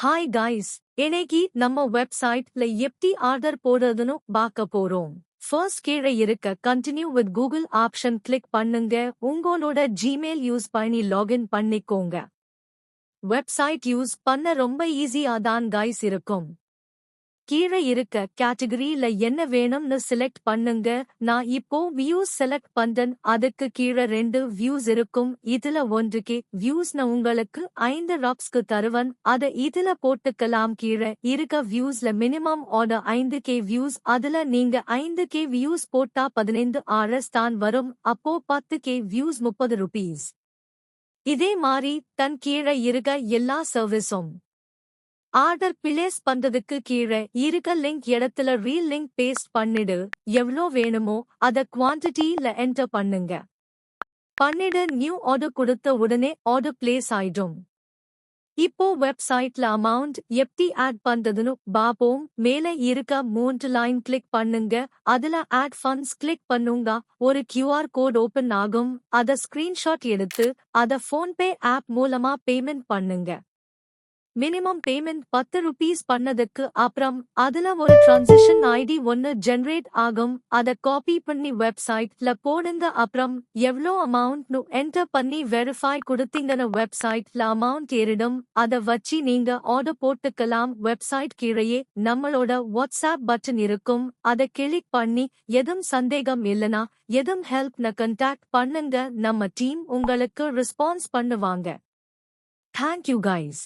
Hi guys, இன்னைக்கு நம்ம வெப்சைட்ல எப்படி ஆர்டர் போடுறதுன்னு பார்க்க போறோம். ஃபர்ஸ்ட் கீழே இருக்க continue with Google option click பண்ணுங்க. உங்களோட ஜிமெயில் யூஸ் பண்ணி லாகின் பண்ணிக்கோங்க. வெப்சைட் யூஸ் பண்ண ரொம்ப ஈஸியா தான் கைஸ் இருக்கும். கீழே இருக்க கேட்டகரியில என்ன வேணும்னு செலக்ட் பண்ணுங்க. நான் இப்போ வியூஸ் செலக்ட் பண்றேன். அதுக்கு கீழே 2 வியூஸ் இருக்கும். இதுல ஒன்றுக்கு வியூஸ்னு உங்களுக்கு 5 ரப்ஸ்க்கு தருவன். அத இதுல போட்டுக்கலாம். கீழே இருக்க வியூஸ்ல மினிமம் ஆர்டர் 5K வியூஸ். அதுல நீங்க 5K வியூஸ் போட்டா 15 RS தான் வரும். அப்போ 10K வியூஸ் 30 ரூபீஸ். இதே மாதிரி தன் கீழே இருக்க எல்லா சர்வீஸும் ஆர்டர் பிளேஸ் பண்றதுக்கு கீழே இருக்க லிங்க் இடத்துல ரீல் லிங்க் பேஸ்ட் பண்ணிடு. எவ்வளோ வேணுமோ அத குவான்டிட்டில என்டர் பண்ணுங்க. பண்ணிடு நியூ ஆர்டர் கொடுத்த உடனே ஆர்டர் பிளேஸ் ஆயிடும். இப்போ வெப்சைட்ல அமௌண்ட் எப்படி ஆட் பண்றதுன்னு பாப்போம். மேலே இருக்க 3 லைன் கிளிக் பண்ணுங்க. அதுல ஆட் ஃபண்ட்ஸ் கிளிக் பண்ணுங்க. ஒரு QR கோட் ஓபன் ஆகும். அத ஸ்கிரீன்ஷாட் எடுத்து அத போன்பே ஆப் மூலமா பேமெண்ட் பண்ணுங்க. மினிமம் பேமெண்ட் 10 ரூபீஸ் பண்ணதுக்கு அப்புறம் அதுல ஒரு டிரான்சிஷன் ஐடி ஒன்னு ஜெனரேட் ஆகும். அத காப்பி பண்ணி வெப்சைட்ல போடுங்க. அப்புறம் எவ்வளோ அமௌண்ட்னு என்டர் பண்ணி வெரிஃபை கொடுத்தீங்கன்னு வெப்சைட்ல அமௌண்ட் ஏறிடும். அத வச்சு நீங்க ஆர்டர் போட்டுக்கலாம். வெப்சைட் கீழேயே நம்மளோட வாட்ஸ்அப் பட்டன் இருக்கும். அத கிளிக் பண்ணி எதும் சந்தேகம் இல்லனா எதும் ஹெல்ப்ன கான்டாக்ட் பண்ணுங்க. நம்ம டீம் உங்களுக்கு ரெஸ்பான்ஸ் பண்ணுவாங்க. Thank you guys.